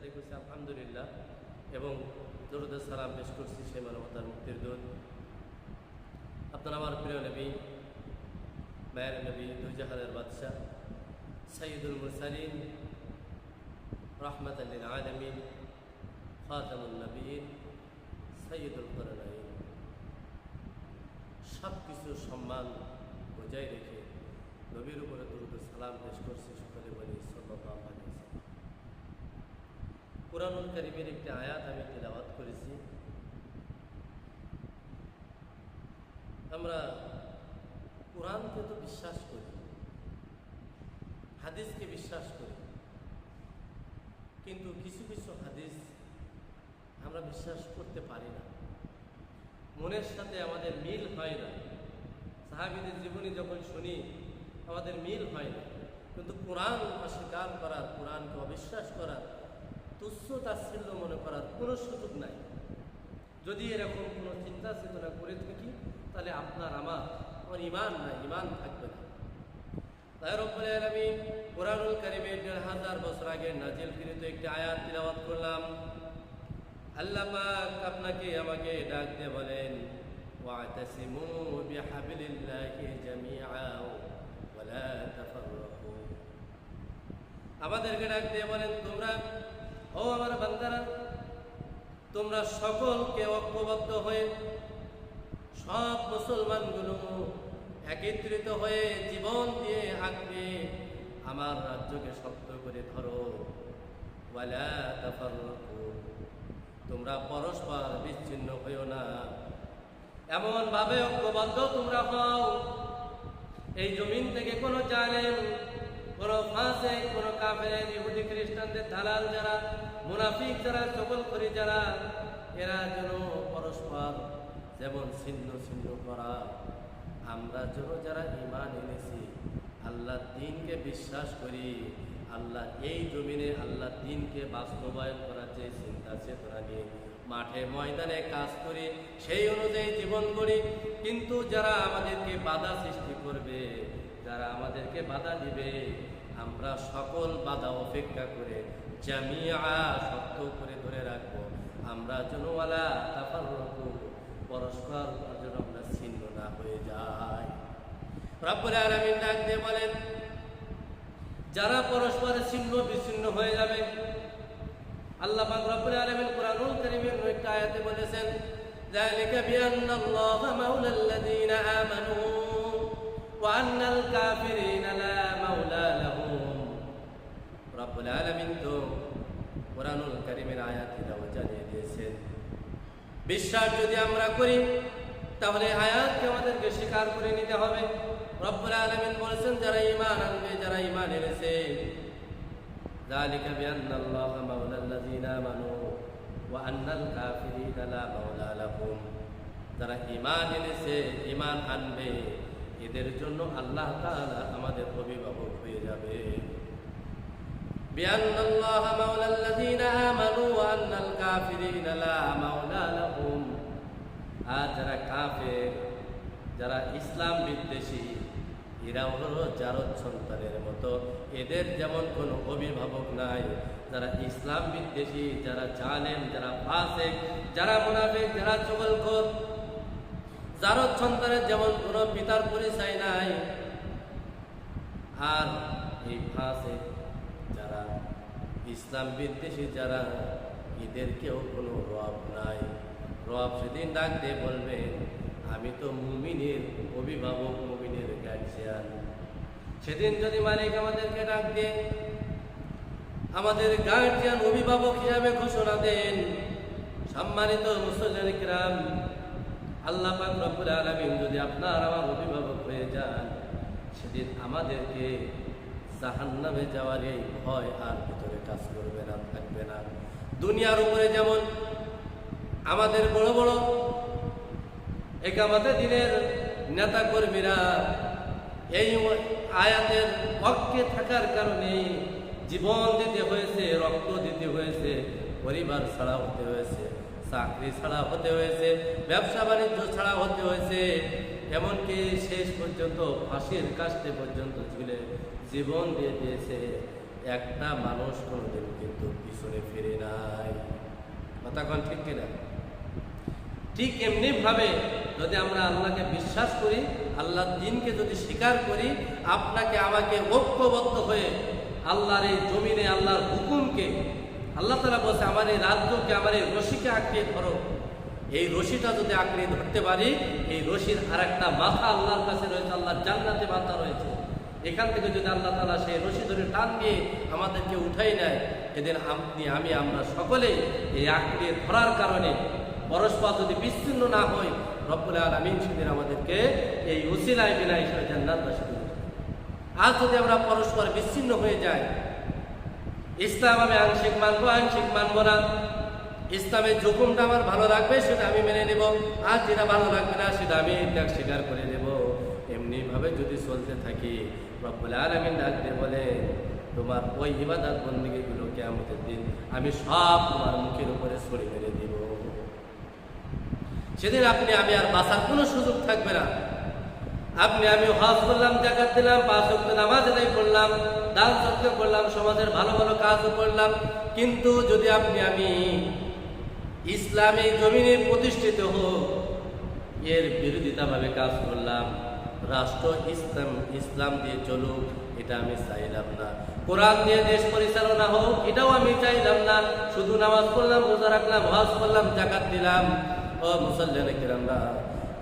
সাথে করছি আলহামদুলিল্লাহ এবং দরুদ সালাম পেশ করছি সেই মানবতার মুক্তির দূত আপনার আমার প্রিয় নবী মায়ের নবী দুই জাহানের বাদশাহ সাইয়্যিদুল মুরসালিন রাহমাতাল লিল আলামিন খাতামুন নবিয়্যিন সাইয়্যিদুল কুরআনাইন সব কিছু সম্মান বজায় রেখে নবীর উপরে দরুদ সালাম পেশ করছি সকলে বলি সাল্লাল্লাহু আলাইহি ওয়াসাল্লাম। কুরআনুল কারীমের একটি আয়াত আমি তিলাওয়াত করেছি। আমরা কুরআনকে তো বিশ্বাস করি, হাদিসকে বিশ্বাস করি, কিন্তু কিছু কিছু হাদিস আমরা বিশ্বাস করতে পারি না, মনের সাথে আমাদের মিল হয় না। সাহাবীদের জীবনী যখন শুনি আমাদের মিল হয় না, কিন্তু কোরআন অস্বীকার করার, কোরআনকে অবিশ্বাস করার, তুচ্ছ তাচ্ছিল্য মনে করার কোনো সুযোগ নাই। যদি এরকম কোনো চিন্তা চেতনা করে থাকি তাহলে আপনার আমার ঈমান নাই, ঈমান থাকবে না। তাই রব্বুল আলামিন কুরআনুল কারীমের ১৫০০ বছর আগে নাজিলকৃত একটি আয়াত তিলাওয়াত করলাম। আল্লাহ পাক আপনাকে আমাকে ডাক দিয়ে বলেন, ওয়াতাসিমু বিহাবলিল্লাহি জামিআ ওয়া লা তাফাররাকু। আমাদেরকে ডাক দিয়ে বলেন, তোমরা ও আমার বান্দারা, তোমরা সকলকে ঐক্যবদ্ধ হয়ে, সব মুসলমানগুলো একত্রিত হয়ে জীবন দিয়ে আঁকড়ে আমার রাজ্যকে শক্ত করে ধরো। ওয়ালা তাফাররাকু, তোমরা পরস্পর বিচ্ছিন্ন হইও না, এমন ভাবে ঐক্যবদ্ধ তোমরা হও এই জমিন থেকে কোনো জালেম, কোনো ফাসিক, কোনো কাফের, ইহুদি খ্রিস্টানদের দালাল যারা, মুনাফিক যারা, চগলখড়ি যারা, এরা যেন পরস্পর যেমন ছিন্ন ছিন্ন করা। আমরা যেন যারা ঈমান এনেছি, আল্লাহর দ্বীনকে বিশ্বাস করি, আল্লাহ এই জমিনে আল্লাহর দ্বীনকে বাস্তবায়ন করার যে চিন্তা চেতনা নিয়ে মাঠে ময়দানে কাজ করি, সেই অনুযায়ী জীবন গড়ি। কিন্তু যারা আমাদেরকে বাধা সৃষ্টি করবে, যারা আমাদেরকে বাধা দিবে, আমরা সকল বাধা উপেক্ষা করে জামিআ শক্ত করে ধরে রাখবো। আমরা যেন ওয়ালা তাফাররাকু, পরস্পর যেন আমরা ছিন্ন না হয়ে যাই। রব্বুল আলামিন ডাক দিয়ে বলেন, যারা পরস্পর ছিন্ন বিচ্ছিন্ন হয়ে যাবে, আল্লাহ পাক রব্বুল আলামিন কুরআনুল কারীমের একটা আয়াতে বলেছেন, যালিকা বিআন্নাল্লাহা মাওলাল্লাযীনা আমানু ওয়া আন্নাল কাফিরিনা লা মাওলা লাহুম। রব্বুল আলামিন তো কুরআনুল কারীমের আয়াতে জানিয়ে দিয়েছেন, বিশ্বাস যদি আমরা করি তাহলে আয়াতকে আমাদেরকে স্বীকার করে নিতে হবে। রব্বুল আলামিন বলেছেন, যারা ঈমান আনবে, যারা ঈমান এনেছে, যালিকা বিআন্নাল্লাহা মাওলাল্লাযীনা আমানু ওয়া আন্নাল কাফিরিনা লা মাওলা লাহুম। যারা ঈমান এনেছে, ঈমান আনবে, এদের জন্য আল্লাহ তাআলা আমাদের অভিভাবক হয়ে যাবে। বিআন্নাল্লাহা মাওলাল্লাযীনা আমানু ওয়া আন্নাল কাফিরিনা লা মাওলা লাহুম। আর যারা কাফের, যারা ইসলাম বিদ্বেষী, এরা হলো জারদ সন্তানের মতো, এদের যেমন কোনো অভিভাবক নাই। যারা ইসলাম বিদ্বেষী, যারা জালেম, যারা ফাসিক, যারা মুনাফিক, যারা চগলখোর, জারদ সন্তানের যেমন কোনো পিতার পরিচয় নাই। আর এই ফাসিক যারা, ইসলাম বিদ্বেষী যারা, এদেরকেও কোনো রব নাই। রব সেদিন ডাক দিয়ে বলবেন, আমি তো মুমিনের অভিভাবক, মুমিনের গার্জিয়ান। সেদিন যদি মালিক আমাদেরকে ডাক দিয়ে আমাদের গার্জিয়ান, অভিভাবক হিসাবে ঘোষণা দেন, সম্মানিত মুসলিম কিরাম, আল্লাহ পাক রব্বুল আলামিন যদি আপনার আমার অভিভাবক হয়ে যান, সেদিন আমাদেরকে জাহান্নামে যাওয়ার এই ভয় আর ভিতরে কাজ করবে না, থাকবে না। দুনিয়ার উপরে যেমন আমাদের বড় বড় একামতে দিনের নেতা কর্মীরা এই আয়াতের পক্ষে থাকার কারণে জীবন দিতে হয়েছে, রক্ত দিতে হয়েছে, পরিবার ছাড়া হতে হয়েছে, চাকরি ছাড়া হতে হয়েছে, ব্যবসা বাণিজ্য ছাড়া হতে হয়েছে, এমনকি শেষ পর্যন্ত ফাঁসির কাস্টে পর্যন্ত ঝুলে জীবন দিয়ে দিয়েছে। একটা মানুষ কোনোদিন কিন্তু পিছনে ফিরে নাই। কথা কোন ঠিক কিনা? ঠিক এমনি ভাবে যদি আমরা আল্লাহকে বিশ্বাস করি, আল্লাহর দ্বীনকে যদি স্বীকার করি, আপনাকে আমাকে ঐক্যবদ্ধ হয়ে আল্লাহর এই জমিনে আল্লাহর হুকুমকে, আল্লাহ তাআলা বলছে আমার এই রাজ্যকে, আমার এই রশিকে আঁকড়িয়ে ধরো। এই রশিটা যদি আঁকড়িয়ে ধরতে পারি, এই রশির আর একটা মাথা আল্লাহর কাছে রয়েছে, আল্লাহর জান্নাতে মাথা রয়েছে। এখান থেকে যদি আল্লাহ তাআলা সেই রশি ধরে টান দিয়ে আমাদেরকে উঠাই নেয়, এদিন আপনি আমি আমরা সকলেই এই আঁকড়িয়ে ধরার কারণে পরস্পর যদি বিচ্ছিন্ন না হই, রব্বুল আলামিন সেদিন আমাদেরকে এই উসিলায় বিনা হিসেবে জান্নাতবাসী করবেন। আজ যদি আমরা পরস্পর বিচ্ছিন্ন হয়ে যাই, ইসলাম আমি আংশিক মানবো, আংশিক মানবো না, ইসলামের হুকুমটা আমার ভালো লাগবে সেটা আমি মেনে নেব, আর যেটা ভালো লাগবে না সেটা আমি ত্যাগ স্বীকার করে নেব, এমনি ভাবে যদি চলতে থাকি, রব্বুল আলামিন ডাক দিয়ে বলে তোমার ওই ইবাদত বন্দেগীগুলো কিয়ামতের দিন আমি সব তোমার মুখের উপরে ছড়িয়ে মেরে দিব। সেদিন আপনি আমি আর বাঁচার কোনো সুযোগ থাকবে না। আপনি আমি হজ করলাম, যাকাত দিলাম, 5 ওয়াক্ত নামাজ আদায় করলাম, দান সদকা করলাম, সমাজের ভালো ভালো কাজও করলাম, কিন্তু যদি আপনি আমি ইসলামী জমিনে প্রতিষ্ঠিত হোক এর বিরোধিতাভাবে কাজ করলাম, রাষ্ট্র ইসলাম দিয়ে চলুক এটা আমি চাইলাম না, কোরআন দিয়ে দেশ পরিচালনা হোক এটাও আমি চাইলাম না, শুধু নামাজ পড়লাম, রোজা রাখলাম, হজ করলাম, যাকাত দিলাম, ও মুসল্লিয়ানে কিরামরা,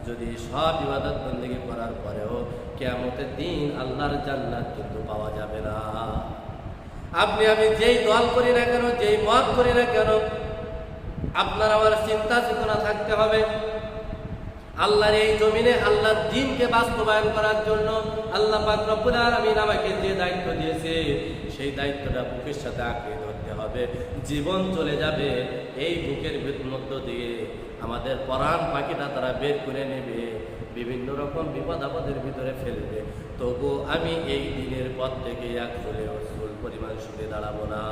যদি সব ইবাদত বন্দেগী করার পরেও কিয়ামতের দিন আল্লাহর জান্নাত কিন্তু পাওয়া যাবে না। আপনি আমি যেই দল করি না কেন, যেই মত করি না কেন, আপনার আমার চিন্তা চেতনা থাকতে হবে আল্লাহর এই জমিনে আল্লাহর দ্বীনকে বাস্তবায়ন করার জন্য আল্লাহ পাক রব্বুল আলামিন আমাকে যে দায়িত্ব দিয়েছে সেই দায়িত্বটা বুকের সাথে আঁকড়ে ধরতে হবে। জীবন চলে যাবে, এই বুকের মধ্য দিয়ে আমাদের পরাণ পাখিটা তারা বের করে নেবে, বিভিন্ন রকম বিপদ আপদের ভিতরে ফেলবে, তবু আমি এই দিনের পথ থেকে এক চুলেও চুল পরিমাণ সরে দাঁড়াবো না।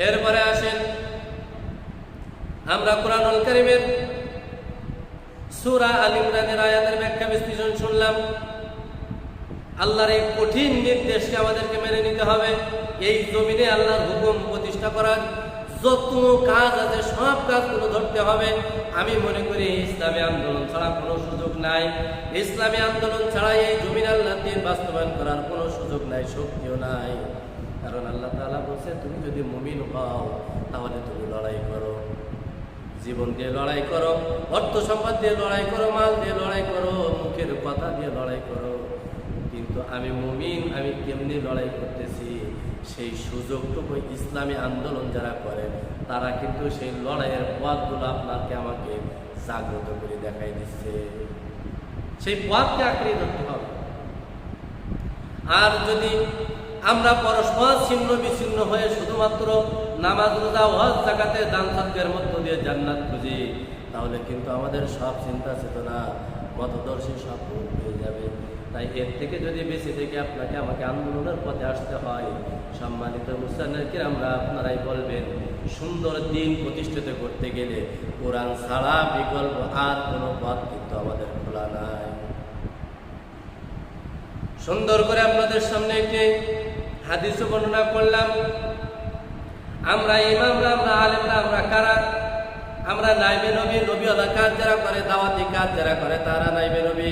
এরপরে আসেন আমরা কোরআনুল কারীমের সূরা আল ইমরানের আয়াতের ব্যাখ্যা বিশ্লেষণ শুনলাম। আল্লাহর এই কঠিন নির্দেশকে আমাদেরকে মেনে নিতে হবে। এই জমিনে আল্লাহর হুকুম প্রতিষ্ঠা করার যত কাজ আছে সব কাজগুলো ধরতে হবে। আমি মনে করি ইসলামী আন্দোলন ছাড়া কোনো সুযোগ নাই, ইসলামী আন্দোলন ছাড়া এই জমিন আল্লাহর দ্বীন বাস্তবায়ন করার কোনো সুযোগ নাই, শক্তিও নাই। কারণ আল্লাহ তাআলা বলছে তুমি যদি মুমিন হও তাহলে তুমি লড়াই করো, জীবন দিয়ে লড়াই করো, অর্থ সম্পদ দিয়ে লড়াই করো, মাল দিয়ে লড়াই করো, মুখের কথা দিয়ে লড়াই করো, কিন্তু আমি মুমিন, আমি কেমনি লড়াই করতেছি সেই সুযোগটুকু ইসলামী আন্দোলন যারা করে তারা কিন্তু সেই লড়াইয়ের পথগুলো আপনাকে আমাকে জাগ্রত করে দেখাই দিচ্ছে। সেই পথকে আঁকড়ে ধরতে হবে। আর যদি আমরা পরস্পর ছিন্ন বিচ্ছিন্ন হয়ে শুধুমাত্র নামাজ, রোজা, হজ, যাকাতের দান সদকার মধ্য দিয়ে জান্নাত খুঁজি, তাহলে কিন্তু আমাদের সব চিন্তা চেতনা মতদর্শী সব হয়ে যাবে। তাই এর থেকে যদি বেশি থেকে আপনাকে আমাকে আন্দোলনের পথে আসতে হয়, সম্মানিত মুসলিম কিরামরা আপনারাই বলবেন, সুন্দর দিন প্রতিষ্ঠিত করতে গেলে কোরআন ছাড়া বিকল্প আর কোনো পথ কিন্তু আমাদের খোলা নাই। সুন্দর করে আপনাদের সামনে একটি হাদিস বর্ণনা করলাম। আমরা ইমামরা, আমরা আলেমরা, আমরা কারা? আমরা নাইবে নবী, নবীওয়ালা কাজ যারা করে, দাওয়াতি কাজ যারা করে তারা নাইবে নবী।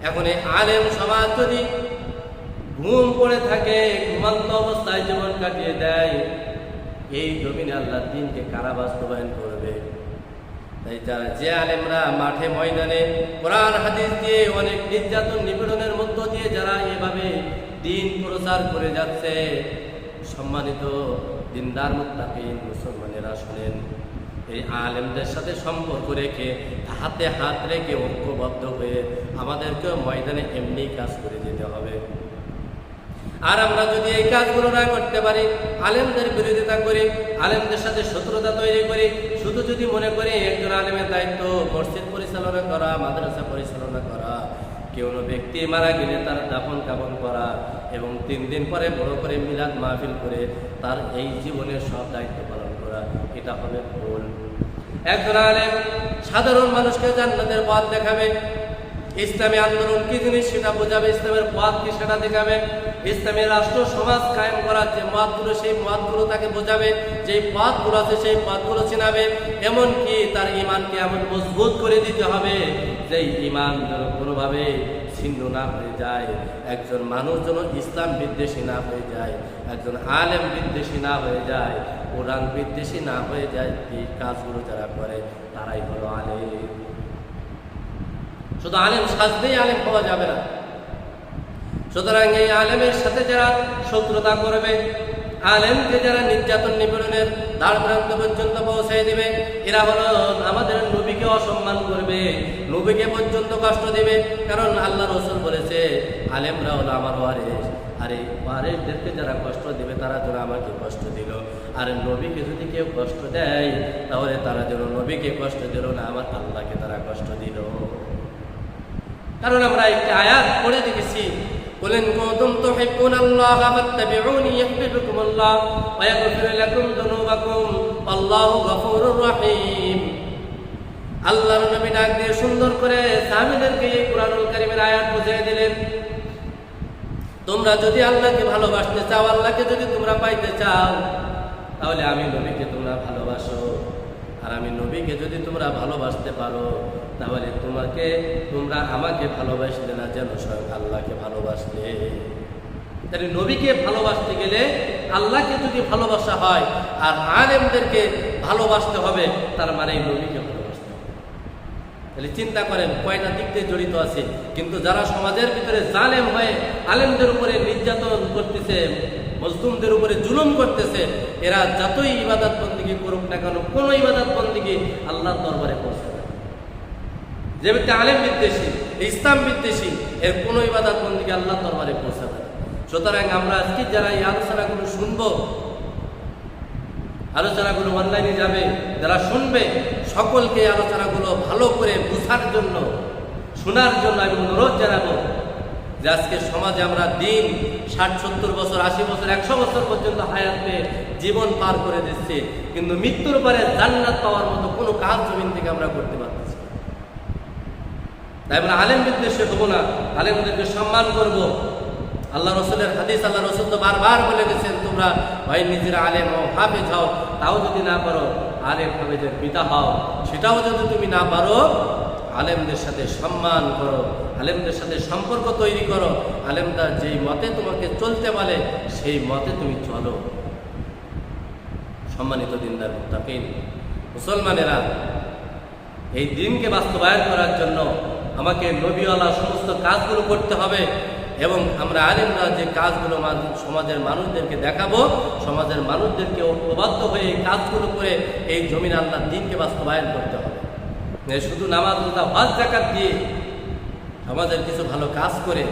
এখন এই আলেম সমাজ যদি ঘুম পড়ে থাকে, ঘুমান্ত অবস্থায় জীবন কাটিয়ে দেয়, এই জমিনে আল্লাহর দ্বীনকে কারা বাস্তবায়ন করবে? তাই যারা যে আলেমরা মাঠে ময়দানে কোরআন হাদিস দিয়ে অনেক নির্যাতন নিপীড়নের মধ্য দিয়ে যারা এভাবে দ্বীন প্রচার করে যাচ্ছে, সম্মানিত দিনদার মুত্তাকিন মুসলমানেরা শুনেন, এই আলেমদের সাথে সম্পর্ক রেখে হাতে হাত রেখে ঐক্যবদ্ধ হয়ে আমাদেরকেও ময়দানে এমনি কাজ করে যেতে হবে। আর আমরা যদি এই কাজগুলো না করতে পারি, আলেমদের বিরোধিতা করি, আলেমদের সাথে শত্রুতা তৈরি করি, শুধু যদি মনে করি একজন আলেমের দায়িত্ব মসজিদ পরিচালনা করা, মাদ্রাসা পরিচালনা করা, কেউ ব্যক্তি মারা গেলে তার দাফন কাফন করা এবং 3 দিন পরে বড় করে মিলাদ মাহফিল করে তার এই জীবনের সব দায়িত্ব পালন করা, এটা হবে ভুল। একজন আলেম সাধারণ মানুষকে জান্নাতের পথ দেখাবে, ইসলামী আন্দোলন কি জিনিস সেটা বোঝাবে, ইসলামের পথ কি সেটা দেখাবে, ইসলামী রাষ্ট্র সমাজ কায়েম করার যে মতগুলো সেই মতগুলো তাকে বোঝাবে, যেই পথগুলো আছে সেই পথগুলো চিনাবে। এমনকি তার ইমানকে এমন মজবুত করে দিতে হবে যেই ইমান যেন কোনোভাবে ছিন্ন না হয়ে যায়, একজন মানুষ যেন ইসলাম বিদ্বেষী না হয়ে যায়, একজন আলেম বিদ্বেষী না হয়ে যায়, কোরআন বিদ্বেষী না হয়ে যায়। এই কাজগুলো যারা করে তারাই হলো আলেম। শুধু আলেম সাজতেই আলেম পাওয়া যাবে না। সুতরাং এই আলেমের সাথে যারা শত্রুতা করবে, আলেমকে যারা নির্যাতন নিপীড়নের দ্বার প্রান্ত পর্যন্ত পৌঁছাই দিবে, এরা হলো আমাদের নবীকে অসম্মান করবে, নবীকে পর্যন্ত কষ্ট দিবে। কারণ আল্লাহ রসুল বলেছে আলেমরা হলো আমার ওয়ারিস, আর এই ওয়ারিসদেরকে যারা কষ্ট দিবে তারা যেন আমাকে কষ্ট দিল, আর নবীকে যদি কেউ কষ্ট দেয় তাহলে তারা যেন নবীকে কষ্ট দিল না, আমার আল্লাহকে তারা কষ্ট দিল। কারণ আমরা একটি আয়াত পড়ে দেখেছি, বলেন কুনতুম তুহিব্বুনাল্লাহ ফাত্তাবিউনি ইউহিব্বুকুমুল্লাহ ওয়া ইয়াগফির লাকুম যুনুবাকুম আল্লাহু গফুরুর রহিম। আল্লাহর নবী ডাক দিয়ে সুন্দর করে সাহাবীদেরকে এই কুরআনুল কারীমের আয়াত বুঝিয়ে দিলেন, তোমরা যদি আল্লাহকে ভালোবাসতে চাও, আল্লাহকে যদি তোমরা পাইতে চাও, তাহলে আমি নবীকে তোমরা ভালোবাসো, আর আমি নবীকে যদি তোমরা ভালোবাসতে পারো তাহলে তোমরা আমাকে ভালোবাসলে না, যেন স্বয়ং আল্লাহকে ভালোবাসলে। তাহলে নবীকে ভালোবাসতে গেলে আল্লাহকে যদি ভালোবাসা হয় আর আলেমদেরকে ভালোবাসতে হবে, তার মানে নবীকে ভালোবাসতে হবে। তাহলে চিন্তা করেন কয়টা দিক দিয়ে জড়িত আছে। কিন্তু যারা সমাজের ভিতরে জালেম হয়ে আলেমদের উপরে নির্যাতন করতেছে, মজলুমদের উপরে জুলুম করতেছে, এরা যতই ইবাদত বন্দিগি করুক না কেন, কোনো ইবাদত বন্দিগি আল্লাহর দরবারে পৌঁছাবে না। যে ব্যক্তি আলেম বিদ্বেষী, ইসলাম বিদ্বেষী, এর কোনো ইবাদত বন্দিগি আল্লাহর দরবারে পৌঁছাবে না। সুতরাং আমরা আজকে যারা এই আলোচনাগুলো শুনবো, আলোচনাগুলো অনলাইনে যাবে, যারা শুনবে, সকলকে আলোচনাগুলো ভালো করে বুঝার জন্য, শোনার জন্য আমি অনুরোধ জানাবো যে আজকে সমাজে আমরা দিন 60-70 বছর, 80 বছর, 100 বছর পর্যন্ত হায়াত পেয়ে জীবন পার করে দিচ্ছি, কিন্তু মৃত্যুর পরে জান্নাত পাওয়ার মতো কোনো কাজ জমিন থেকে আমরা করতে পারতেছি। তাই আমরা আলেম বিদ্বেষী হব না, আলেমদেরকে সম্মান করব। আল্লাহ রসুলের হাদিস, আল্লাহ রসুল তো বারবার বলে গেছেন, তোমরা ভাই নিজেরা আলেম হও, হাফেজ হও, তাও যদি না পারো আলেম হাফেজের পিতা হও, সেটাও যদি তুমি না পারো আলেমদের সাথে সম্মান করো, আলেমদের সাথে সম্পর্ক তৈরি করো, আলেমরা যেই মতে তোমাকে চলতে বলে সেই মতে তুমি চলো। সম্মানিত দিনদার মুত্তাকিন মুসলমানেরা, এই দিনকে বাস্তবায়ন করার জন্য আমাকে নবীওয়ালা সমস্ত কাজগুলো করতে হবে, এবং আমরা আলেমরা যে কাজগুলো সমাজের মানুষদেরকে দেখাবো, সমাজের মানুষদেরকে ঐক্যবদ্ধ হয়ে এই কাজগুলো করে এই জমিন আল্লাহর দিনকে বাস্তবায়ন করতে হবে। শুধু নামাজ রোজা হজ যাকাত দিয়ে সমাজের কিছু ভালো কাজ করে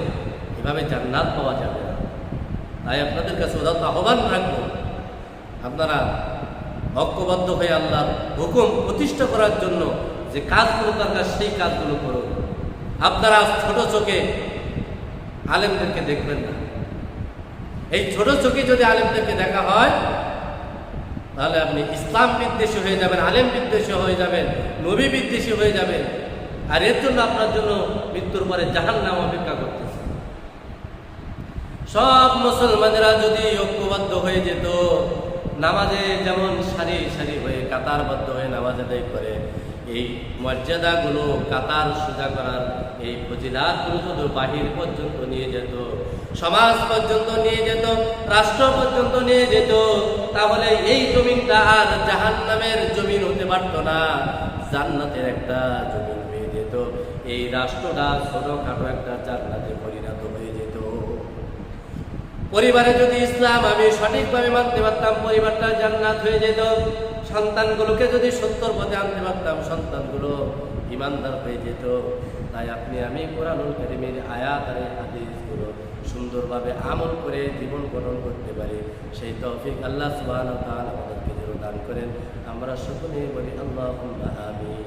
এভাবে জান্নাত পাওয়া যাবে না। তাই আপনাদের কাছে উদাত্ত আহ্বান রাখবো, আপনারা ঐক্যবদ্ধ হয়ে আল্লাহর হুকুম প্রতিষ্ঠা করার জন্য যে কাজগুলো দরকার সেই কাজগুলো করুন। আপনারা ছোট চোখে আলেমদেরকে দেখবেন না। এই ছোট চোখে যদি আলেমদেরকে দেখা হয় তাহলে আপনি ইসলাম বিদ্বেষী হয়ে যাবেন, আলেম বিদ্বেষী হয়ে যাবেন, নবী বিদ্বেষী হয়ে যাবেন, আর এর জন্য আপনার জন্য মৃত্যুর পরে জাহান্নাম অপেক্ষা করতেছে। সব মুসলমানেরা যদি ঐক্যবদ্ধ হয়ে যেত, নামাজে যেমন সারি সারি হয়ে কাতারবদ্ধ হয়ে নামাজ আদায় করে, এই মর্যাদাগুলো কাতার সোজা করার এই ফজিলাতগুলো শুধু বাহির পর্যন্ত নিয়ে যেত, সমাজ পর্যন্ত নিয়ে যেত, রাষ্ট্র পর্যন্ত নিয়ে যেত, তাহলে এই জমিনটা আর জাহান্নামের জমিন হতে পারত না, জান্নাতের একটা জমিন হয়ে যেত। এই রাষ্ট্রটা ছোটখাটো একটা জান্নাতে পরিণত হয়ে যেত। পরিবারে যদি ইসলাম আমি সঠিকভাবে মানতে পারতাম, পরিবারটা জান্নাত হয়ে যেত। সন্তানগুলোকে যদি সত্যর পথে আনতে পারতাম, সন্তানগুলো ইমানদার হয়ে যেত। তাই আপনি আমি কোরআনুল কারীমের আয়াত আর হাদিসগুলো সুন্দরভাবে আমল করে জীবন গঠন করতে পারি, সেই তৌফিক আল্লাহ সুবহানাহু ওয়া তাআলা আমাদেরকে যেন দান করেন। আমরা সকলেই বলি আল্লাহুম্মা আমিন।